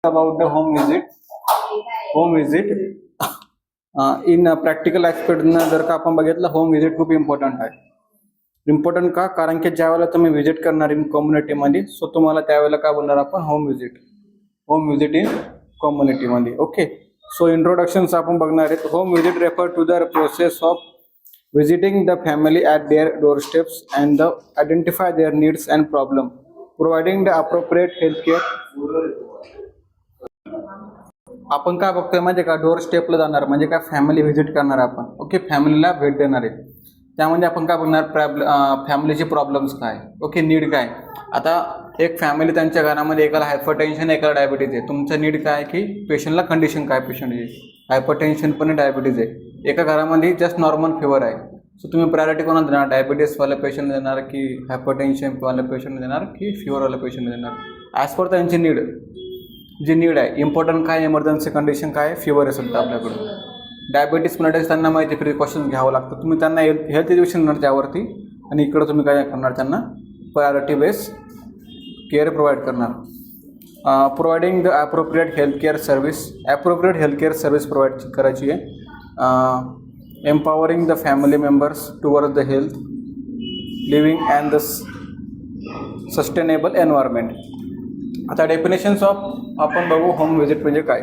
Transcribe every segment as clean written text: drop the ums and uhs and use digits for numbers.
about the home visit. Home visit in practical ॲस्पेक्टनं जर का आपण बघितलं, होम व्हिजिट खूप इम्पॉर्टंट आहे. इम्पॉर्टंट का? कारण की ज्या वेळेला तुम्ही व्हिजिट करणार इन कम्युनिटीमध्ये, सो तुम्हाला त्यावेळेला काय बोलणार आपण? होम व्हिजिट इन कम्युनिटीमध्ये. ओके, सो इंट्रोडक्शन्स आपण बघणार आहेत. Home visit refer to the process of visiting the family at their doorsteps and identify their needs and problem, providing the appropriate healthcare. आपण काय बघतोय म्हणजे का, डोर स्टेपला जाणार म्हणजे काय, फॅमिली व्हिजिट करणार आपण. ओके, फॅमिलीला भेट देणार आहे. त्यामध्ये आपण काय बघणार? फॅमिलीचे प्रॉब्लेम्स काय, ओके, नीड काय. आता एक फॅमिली, त्यांच्या घरामध्ये एकाला हायपरटेन्शन, एकाला डायबिटीज आहे. तुमचं नीड काय की पेशंटला कंडिशन काय, पेशंटची हायपरटेन्शन पण डायबिटीज आहे. एका घरामध्ये जस्ट नॉर्मल फिवर आहे, सो तुम्ही प्रायोरिटी कोणाला देणार? डायबिटीसवाल्या पेशंट देणार की हायपरटेन्शनवाल्या पेशंट देणार की फिवरवाल्या पेशंट देणार? ॲज पर त्यांची नीड, जी नीड आहे. इम्पॉर्टंट काय, इमर्जन्सी कंडिशन काय, फिवर आहे सध्या आपल्याकडून. डायबिटीस पण त्यांना माहिती, प्रिकॉशन्स घ्यावं लागतं. तुम्ही त्यांना हेल्थ एज्युकेशन देणार त्यावरती, आणि इकडं तुम्ही काय करणार? त्यांना प्रायोरिटी बेस केअर प्रोव्हाइड करणार. Providing the appropriate healthcare service provide करायची आहे. Empowering the family members toward the health, living and the sustainable environment. आता डेफिनेशन्स ऑफ आपण बघू होम व्हिजिट म्हणजे काय.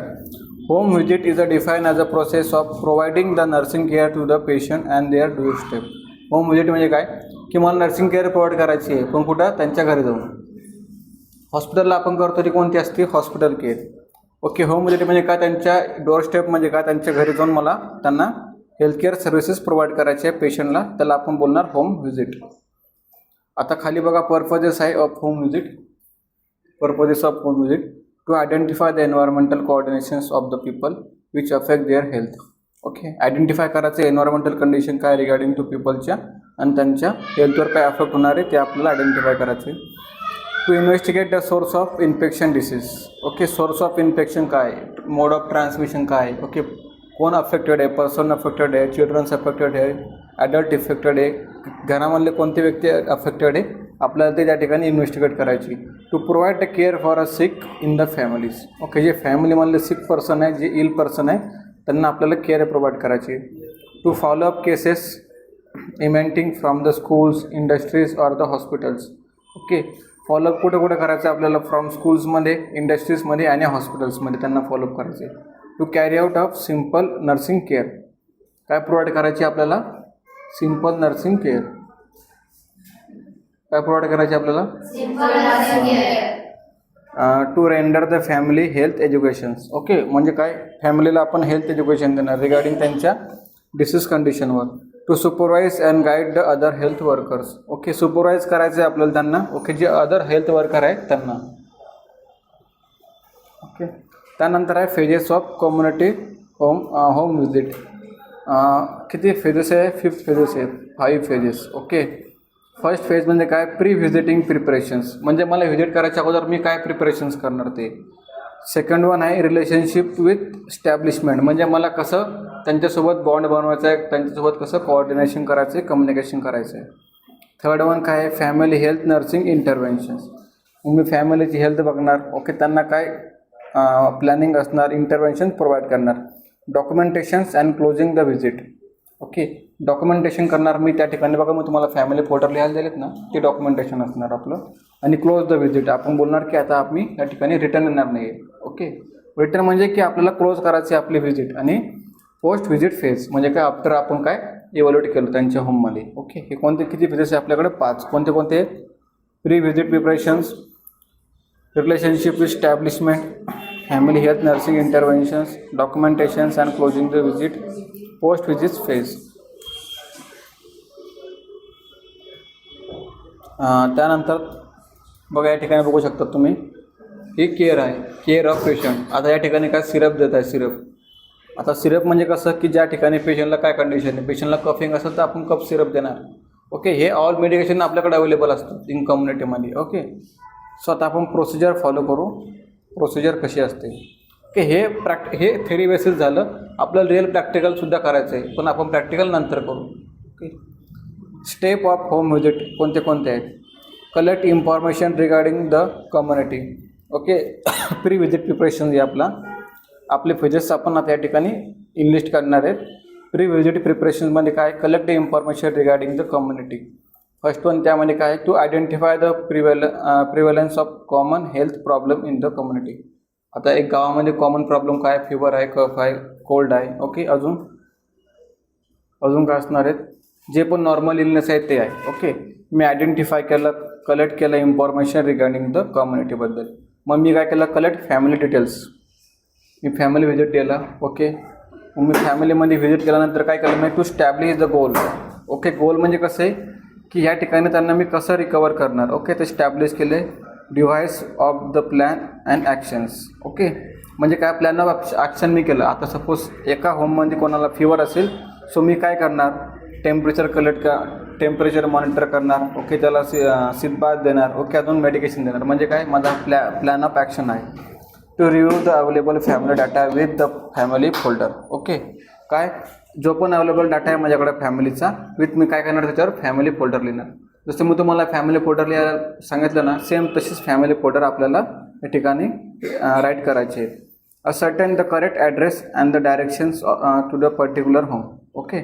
Home visit is define as a process of providing the nursing care to the patient and their doorstep. Home visit म्हणजे काय की मला nursing care provide करायची आहे, पण कुठं? त्यांच्या घरी जाऊन. हॉस्पिटलला आपण करतो ती कोणती असते? Hospital care. Okay, home visit म्हणजे काय? त्यांच्या डोरस्टेप म्हणजे काय? त्यांच्या घरी जाऊन मला त्यांना हेल्थकेअर सर्व्हिसेस प्रोव्हाइड करायचे आहे पेशंटला, त्याला आपण बोलणार होम व्हिजिट. आता खाली बघा, पर्पजेस आहे of home visit. Purposes of home visit: to identify the environmental coordinations of the people which affect their health. Okay, identify करायचं एन्व्हायरमेंटल कंडिशन काय रिगार्डिंग टू पीपलच्या, आणि त्यांच्या हेल्थवर काय अफेक्ट होणार आहे ते आपल्याला आयडेंटिफाय करायचं आहे. To investigate the source of infection disease. Okay, source of infection काय, मोड ऑफ ट्रान्समिशन काय. ओके, कोण अफेक्टेड आहे? पर्सन अफेक्टेड आहे, चिल्ड्रन्स अफेक्टेड आहे, ॲडल्ट इफेक्टेड आहे, घरामधले कोणते व्यक्ती अफेक्टेड आहे, आपल्याला ते त्या ठिकाणी इन्व्हेस्टिगेट करायची. To provide the care for a sick in the families. Okay, जे फॅमिलीमधले सिक पर्सन आहे, जे इल पर्सन आहे, त्यांना आपल्याला केअर प्रोव्हाइड करायची. To follow up cases emanating from the schools, industries or the hospitals. Okay, follow up कुठे कुठे करायचं आपल्याला? फ्रॉम स्कूल्समध्ये, इंडस्ट्रीजमध्ये आणि हॉस्पिटल्समध्ये त्यांना फॉलोअप करायचे. To carry out of simple nursing care. काय प्रोव्हाइड करायची आपल्याला? Simple nursing care. काय प्रोव्हाइड करायचे आपल्याला? To render the family health educations. Okay, म्हणजे काय? फॅमिलीला आपण हेल्थ एज्युकेशन देणार रिगार्डिंग त्यांच्या डिसीज कंडिशनवर. To supervise and guide the other health workers. Okay, supervise करायचं आहे आपल्याला त्यांना. ओके, जे अदर हेल्थ वर्कर आहेत त्यांना. ओके, त्यानंतर आहे phases of community home visit. किती फेजेस आहे? 5 फेजेस आहे, 5 फेजेस. ओके, फर्स्ट फेज म्हणजे काय? प्री व्हिजिटिंग प्रिपरेशन्स, म्हणजे मला व्हिजिट करायच्या अगोदर मी काय प्रिपरेशन्स करणार ते. सेकंड वन आहे रिलेशनशिप विथ स्टॅब्लिशमेंट, म्हणजे मला कसं त्यांच्यासोबत बॉन्ड बनवायचं आहे, त्यांच्यासोबत कसं कोऑर्डिनेशन करायचं आहे, कम्युनिकेशन करायचं आहे. थर्ड वन काय आहे? फॅमिली हेल्थ नर्सिंग इंटरव्हेन्शन्स, मी फॅमिलीची हेल्थ बघणार. ओके, त्यांना काय प्लॅनिंग असणार, इंटरव्हेन्शन प्रोव्हाइड करणार. Documentations and closing the visit. Okay, documentation करणार मी त्या ठिकाणी. बघा, मी तुम्हाला फॅमिली फोटो लिहायला दिलेत ना, ते डॉक्युमेंटेशन असणार आपलं. आणि क्लोज द व्हिजिट, आपण बोलणार की आता आम्ही त्या ठिकाणी रिटर्न येणार नाही आहे. ओके, रिटर्न म्हणजे की आपल्याला क्लोज करायची आपली व्हिजिट. आणि पोस्ट व्हिजिट फेज म्हणजे काय? आफ्टर आपण काय इव्हॅल्युएट केलं त्यांच्या होममध्ये. ओके, हे कोणते किती फेजेस आहे आपल्याकडे? 5. कोणते कोणते? Pre visit preparations, relationship with establishment, family health nursing interventions, documentations and closing the visit, post visit phase. त्यानंतर बघा, या ठिकाणी बघू शकता तुम्ही, ही केअर आहे, केअर ऑफ पेशंट. आता या ठिकाणी काय सिरप देत आहे, सिरप. आता सिरप म्हणजे कसं की ज्या ठिकाणी पेशंटला काय कंडिशन आहे, पेशंटला कफिंग असेल तर आपण कफ सिरप देणार. ओके, हे ऑल मेडिकेशन आपल्याकडे अवेलेबल असतं इन कम्युनिटीमध्ये. ओके, सो आता आपण प्रोसिजर फॉलो करू. प्रोसिजर कशी असते? ओके, हे थेरी बेसिस झालं. आपल्याला रिअल प्रॅक्टिकलसुद्धा करायचं आहे, पण आपण प्रॅक्टिकल नंतर करू. Okay, step of home visit कोणते कोणते आहेत? Collect information regarding the community. Okay. Pre visit preparation हे आपले फेजेस आपण आता या ठिकाणी इनलिस्ट करणार आहेत. प्री विजिट प्रिपरेशनमध्ये काय, collect the information regarding the community. First one त्यामध्ये काय, to identify the prevalence of common health problem in the community. आता एक गावामध्ये कॉमन प्रॉब्लेम काय, फिवर आहे, कफ आहे, कोल्ड आहे. ओके. अजून काय असणार आहेत, जे पण नॉर्मल इलनेस आहे ते आहे. ओके. मी आयडेंटिफाय केलं, कलेक्ट केलं इन्फॉर्मेशन रिगार्डिंग द कम्युनिटीबद्दल. मग मी काय केलं, कलेक्ट फॅमिली डिटेल्स. मी फॅमिली व्हिजिट केला. ओके. मग मी फॅमिलीमध्ये व्हिजिट केल्यानंतर काय केलं मी, टू स्टॅब्लिश द गोल. ओके. गोल म्हणजे कसं आहे की या ठिकाणी त्यांना मी कसं रिकवर करणार. ओके. ते स्टॅब्लिश केले. Device of the plan and actions. Okay. म्हणजे काय, प्लॅन ऑफ ॲक्शन मी केलं. आता सपोज एका होममध्ये कोणाला फिवर असेल, सो मी काय करणार, टेम्परेचर मॉनिटर करणार. ओके. त्याला शीत बाथ देणार. ओके. अजून मेडिकेशन देणार. म्हणजे काय, माझा प्लॅन ऑफ ॲक्शन आहे. To review the available family data with the family folder. Okay. काय, जो पण अवेलेबल डाटा आहे माझ्याकडे फॅमिलीचा, विथ मी काय करणार, त्याच्यावर फॅमिली फोल्डर लिहिणार. जसं मी तुम्हाला फॅमिली फोल्डर लिहायला सांगितलं ना, सेम तशीच फॅमिली फोल्डर आपल्याला या ठिकाणी राईट करायचे आहेत. Certain the correct address and the directions to the particular home. Okay.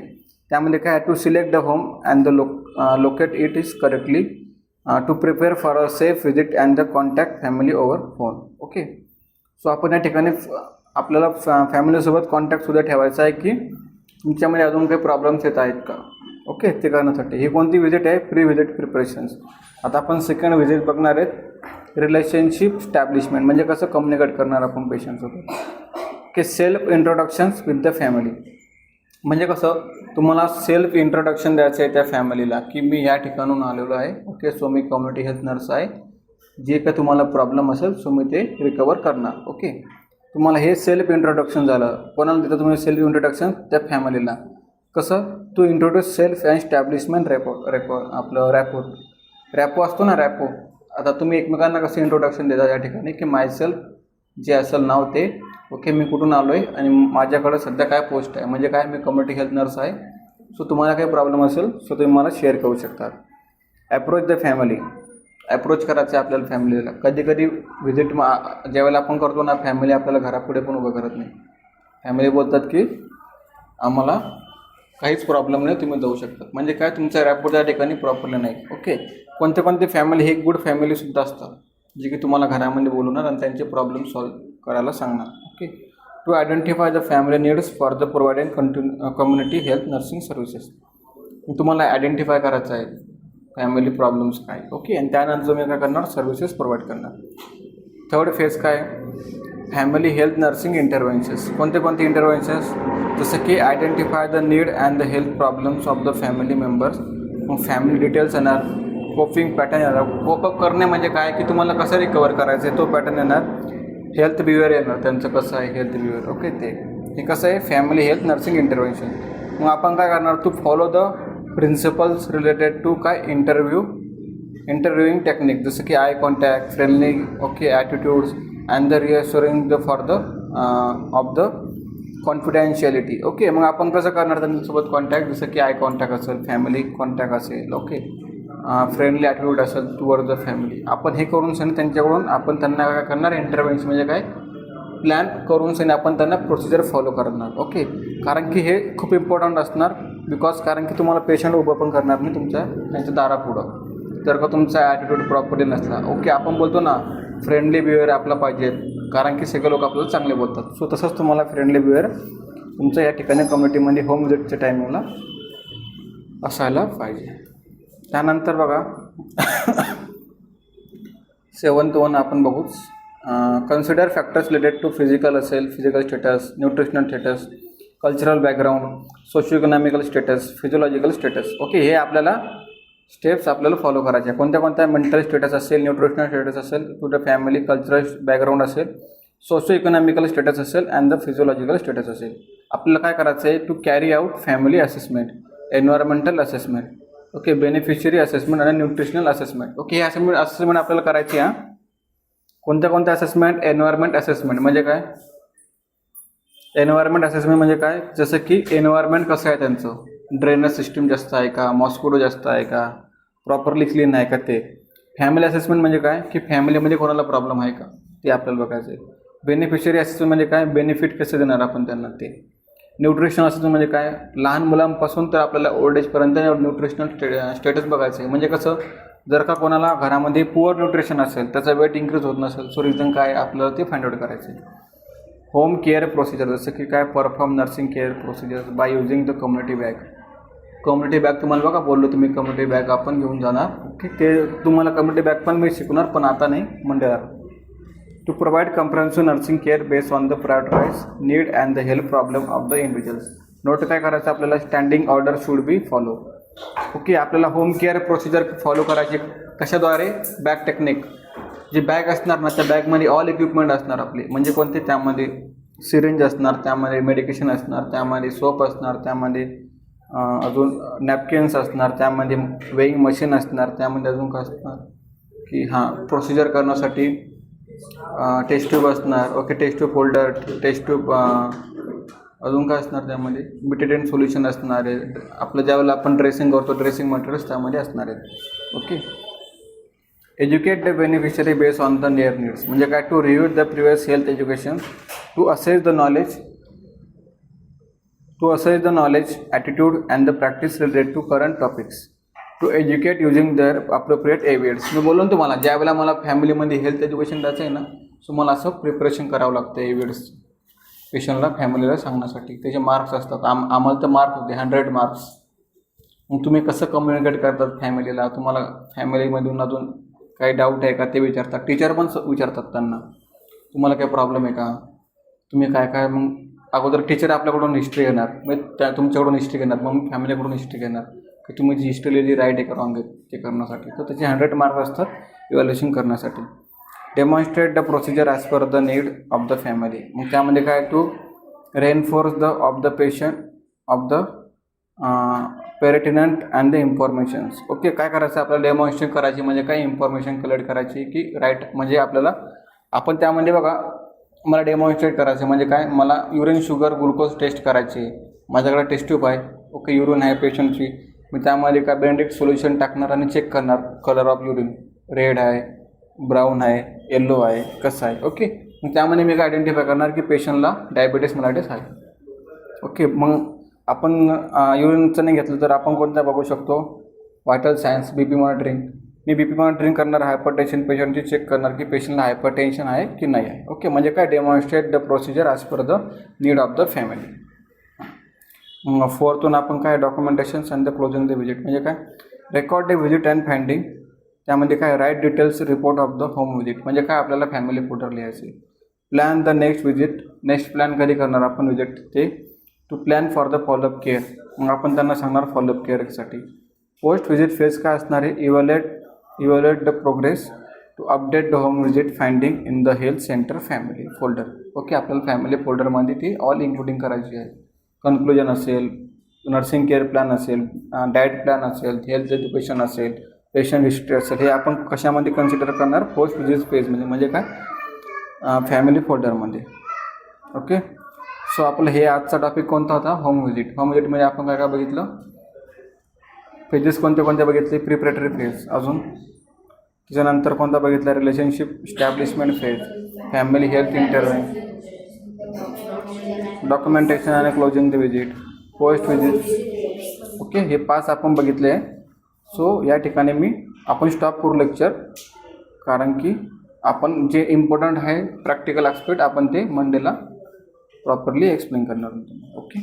त्यामध्ये काय, to select the home and the locate it is correctly, to prepare for a safe visit and the contact family over phone. Okay. So आपण या ठिकाणी आपल्याला फॅमिलीसोबत कॉन्टॅक्टसुद्धा ठेवायचा आहे की तुमच्यामध्ये अजून काही प्रॉब्लेम्स येत आहेत का. ओके. ते करण्यासाठी ही कोणती विजिट आहे, प्री विजिट प्रिपरेशन्स. आता आपण सेकंड विजिट बघणार आहेत, रिलेशनशिप स्टॅब्लिशमेंट. म्हणजे कसं कम्युनिकेट करणार आपण पेशंटसोबत. Okay. Self introductions with the family. म्हणजे कसं, तुम्हाला सेल्फ इंट्रोडक्शन द्यायचं आहे त्या फॅमिलीला की मी या ठिकाणून आलेलो आहे. ओके. सो मी कम्युनिटी हेल्थ नर्स आहे. जे काही तुम्हाला प्रॉब्लेम असेल सो मी ते रिकवर करणार. ओके. तुम्हाला हे सेल्फ इंट्रोडक्शन झालं. कोणाला देतं तुम्ही सेल्फ इंट्रोडक्शन, त्या फॅमिलीला. कसं, टू इंट्रोड्यूस सेल्फ अँड स्टॅब्लिशमेंट आपलं रॅपो असतो ना, रॅपो. आता तुम्ही एकमेकांना कसं इंट्रोडक्शन देता या ठिकाणी की माय सेल्फ, जे असेल नाव ते. ओके. मी कुठून आलो आहे आणि माझ्याकडं सध्या काय पोस्ट आहे. म्हणजे काय, मी कम्युनिटी हेल्थ नर्स आहे. सो तुम्हाला काही प्रॉब्लेम असेल सो तुम्ही मला शेअर करू शकता. Approach the family. ॲप्रोच करायचं आहे आपल्याला फॅमिलीला. कधी कधी व्हिजिट ज्यावेळेला आपण करतो ना, फॅमिली आपल्याला घरापुढे पण उभं करत नाही. फॅमिली बोलतात की आम्हाला काहीच प्रॉब्लेम नाही, तुम्ही जाऊ शकतात. म्हणजे काय, तुमचा रॅपो त्या ठिकाणी प्रॉपरली नाही. ओके. कोणते फॅमिली हे गुड फॅमिलीसुद्धा असतात, जे की तुम्हाला घरामध्ये बोलवणार आणि त्यांचे प्रॉब्लेम सॉल्व्ह करायला सांगणार. Okay. To identify the family needs for the providing community health nursing services. तुम्हाला आयडेंटिफाय करायचं आहे फॅमिली प्रॉब्लेम्स काय. ओके. आणि त्यानंतर मी काय करणार, सर्व्हिसेस प्रोव्हाइड करणार. थर्ड फेज काय, फॅमिली हेल्थ नर्सिंग इंटरव्हेन्सेस. कोणते इंटरव्हेन्सेस, जसं की identify the need and the health problems of the family members. मग फॅमिली डिटेल्स येणार, कोपिंग पॅटर्न येणार. कोपअप करणे म्हणजे काय की तुम्हाला कसं रिकवर करायचं आहे तो पॅटर्न येणार. हेल्थ बिहेवियर येणार, त्यांचं कसं आहे हेल्थ बिहेवियर. ओके. हे कसं आहे, फॅमिली हेल्थ नर्सिंग इंटरव्हेन्शन. मग आपण काय करणार, to follow the principles related to काय, इंटरव्ह्यूइंग टेक्निक. जसं की eye contact, friendly, okay, attitudes and the reassuring the for the of the confidentiality. Okay. मग आपण कसं करणार त्यांच्यासोबत कॉन्टॅक्ट, जसं की आय कॉन्टॅक्ट असेल, फॅमिली कॉन्टॅक्ट असेल. ओके. फ्रेंडली ॲटिट्यूड असेल टुवर्ड द फॅमिली. आपण हे करून सनी त्यांच्याकडून आपण त्यांना काय करणार, इंटरव्हेन्शन म्हणजे काय, प्लॅन करून सनी आपण त्यांना प्रोसिजर फॉलो करणार. ओके. कारण की हे खूप इम्पॉर्टंट असणार. बिकॉज कारण की तुम्हाला पेशंट उभं पण करणार नाही त्यांच्या दारापुढं जर का तुमचा ॲटिट्यूड प्रॉपर्ली नसला. ओके. आपण बोलतो ना, फ्रेंडली बिहेवियर आपला पाहिजे, कारण की सगळे लोक आपल्याला चांगले बोलतात. सो तसंच तुम्हाला फ्रेंडली बिहेवियर तुमचं या ठिकाणी कम्युनिटीमध्ये होम विजिटच्या टायमिंगला असायला पाहिजे. त्यानंतर बघा 7th वन आपण बघूच. Consider factors related to physical status, nutritional status, cultural background, socio economical status, physiological status. Okay. हे आपल्याला स्टेप्स आपल्याला फॉलो करायचे. कोणत्या मेंटल स्टेटस असेल, न्यूट्रिशनल स्टेटस असेल, to the family cultural background असेल, सोशो इकॉनॉमिकल स्टेटस असेल अँड द फिजिओलॉजिकल स्टेटस असेल. आपल्याला काय करायचं आहे, to carry out family assessment, environmental assessment, okay, beneficiary assessment आणि न्यूट्रिशनल असेसमेंट. ओके. हे असेसमेंट आपल्याला करायची आहे. कोणत्या असेसमेंट, एन्व्हायरमेंट असेसमेंट म्हणजे काय, एन्व्हायरमेंट असेसमेंट म्हणजे काय, जसं की एन्व्हायरमेंट कसं आहे त्यांचं, ड्रेनेज सिस्टीम जास्त आहे का, मॉस्किटो जास्त आहे का, प्रॉपरली क्लीन आहे का ते. फॅमिली असेसमेंट म्हणजे काय की फॅमिलीमध्ये कोणाला प्रॉब्लेम आहे का. ते आपल्याला बघायचं आहे. बेनिफिशियरी असेसमेंट म्हणजे काय, बेनिफिट कसं देणार आपण त्यांना ते. न्यूट्रिशनल असेसमेंट म्हणजे काय, लहान मुलांपासून तर आपल्याला ओल्ड एजपर्यंत न्यूट्रिशनल स्टेटस बघायचं आहे. म्हणजे कसं, जर का कोणाला घरामध्ये पुअर न्यूट्रिशन असेल, त्याचा वेट इन्क्रीज होत नसेल, सो रिझन काय आपल्याला ते फाइंड आउट करायचं आहे. होम केअर प्रोसिजर जसं की काय, perform nursing care procedure by using the community bag. Community bag तुम्हाला बघा बोललो तुम्ही, कम्युनिटी बॅग आपण घेऊन जाणार. ओके, ते तुम्हाला कम्युनिटी बॅग पण मी शिकवणार, पण आता नाही मंडेला. To provide comprehensive nursing care based on the prioritize need and the health problem of the individuals. Note काय करायचं आपल्याला, standing order should be follow. Okay, आपल्याला होम केअर प्रोसिजर फॉलो करायची कशाद्वारे, बॅग टेक्निक. जी बॅग असणार ना, त्या बॅगमध्ये ऑल इक्विपमेंट असणार आपले. म्हणजे कोणते, त्यामध्ये सिरिंज असणार, त्यामध्ये मेडिकेशन असणार, त्यामध्ये सोप असणार, त्यामध्ये अजून नॅपकिन्स असणार, त्यामध्ये वेईंग मशीन असणार, त्यामध्ये अजून काय असणार की प्रोसिजर करण्यासाठी टेस्ट ट्यूब असणार. Okay, test tube holder, test tube, अजून काय असणार त्यामध्ये, बिटेडेंट सोल्युशन असणार आहे. आपलं ज्यावेळेला आपण ड्रेसिंग करतो, ड्रेसिंग मटेरियल्स त्यामध्ये असणार आहेत. Okay, educate the beneficiary based on the near needs. म्हणजे काय, to review the previous health education, to assess the knowledge, attitude and the practice related to current topics, to educate using their appropriate evidence. मी बोललो ना तुम्हाला, ज्यावेळेला मला फॅमिलीमध्ये health education द्यायचं आहे ना, सो मला असं प्रिपरेशन करावं लागतं एव्हिडन्स पेशंटला, फॅमिलीला सांगण्यासाठी. त्याचे मार्क्स असतात. आम्हाला तर मार्क्स होते 100 मार्क्स. मग तुम्ही कसं कम्युनिकेट करतात फॅमिलीला, तुम्हाला फॅमिलीमधून अजून काही डाऊट आहे का ते विचारतात. टीचर पण विचारतात त्यांना, तुम्हाला काही प्रॉब्लेम आहे का, तुम्ही काय. मग अगोदर टीचर आपल्याकडून हिस्ट्री घेणार, मग तुमच्याकडून हिस्ट्री घेणार, मग फॅमिलीकडून हिस्ट्री घेणार की तुम्ही जी हिस्ट्री लिहिली राईट आहे का रॉंग आहे ते करण्यासाठी. तर त्याचे 100 मार्क्स असतात इव्हॅल्युएशन करण्यासाठी. Demonstrate the procedure as per the need of the family. मग त्यामध्ये काय, to reinforce the of the patient of the pertinent and the informations. Okay, काय करायचं आपल्याला, डेमॉन्स्ट्रेट करायची म्हणजे काय, इन्फॉर्मेशन कलेक्ट करायची की राईट. म्हणजे आपल्याला आपण त्यामध्ये बघा, मला डेमॉन्स्ट्रेट करायचं म्हणजे काय, मला युरिन शुगर ग्लुकोज टेस्ट करायची, माझ्याकडे टेस्ट ट्यूब आहे. ओके, युरिन आहे पेशंटची, मी त्यामध्ये काय बेंडिक सोल्युशन टाकणार आणि चेक करणार कलर ऑफ युरिन, रेड आहे, ब्राऊन आहे, येल्लो आहे, कसं आहे. ओके, मग त्यामध्ये मी काय आयडेंटिफाय करणार की पेशंटला डायबिटीस मेलायटिस आहे. ओके, मग आपण युरिनचं नाही घेतलं तर आपण कोणता बघू शकतो, व्हायटल सायन्स, BP मॉनिटरिंग. मी BP मॉनिटरिंग करणार, हायपरटेन्शन पेशंटची चेक करणार की पेशंटला हायपरटेन्शन आहे की नाही आहे. ओके, म्हणजे काय, demonstrate the procedure as per the need of the family. मग फोर्थून आपण काय, documentations and the closing the visit. म्हणजे काय, record the visit and finding. त्यामध्ये काय, write details report of the home visit. म्हणजे काय, आपल्याला फॅमिली फोल्डर लिहायचे. Plan the next visit. Next plan कधी करणार आपण व्हिजिट ते. To plan for the follow up care. मग आपण त्यांना सांगणार फॉलोअप केअरसाठी. पोस्ट व्हिजिट फेज काय असणार आहे, evaluate the progress, to update the home visit finding in the health centre family folder. Okay, आपल्याला फॅमिली फोल्डरमध्ये ती ऑल इन्क्लुडिंग करायची आहे. कन्क्लुजन असेल, नर्सिंग केअर प्लॅन असेल, डाएट प्लॅन असेल, हेल्थ एज्युकेशन असेल, पेशंट हिस्ट्री असेल, हे आपण कशामध्ये कन्सिडर करणार, पोस्ट व्हिजिट फेजमध्ये. म्हणजे काय, फॅमिली फोल्डरमध्ये. ओके, सो आपलं हे आजचा टॉपिक कोणता होता, होम व्हिजिट. होम व्हिजिटमध्ये आपण काय बघितलं, फेजेस कोणते बघितले, प्रिपरेटरी फेज. अजून त्याच्यानंतर कोणता बघितला, relationship establishment phase, family health intervention, documentation आणि closing the visit, post visit. Okay, हे 5 आपण बघितले आहे. सो या ठिकाणी आपण स्टॉप करू लेक्चर, कारण की आपण जे इम्पॉर्टंट आहे प्रॅक्टिकल ॲस्पेक्ट आपण ते मंडेला प्रॉपरली एक्सप्लेन करणार. ओके.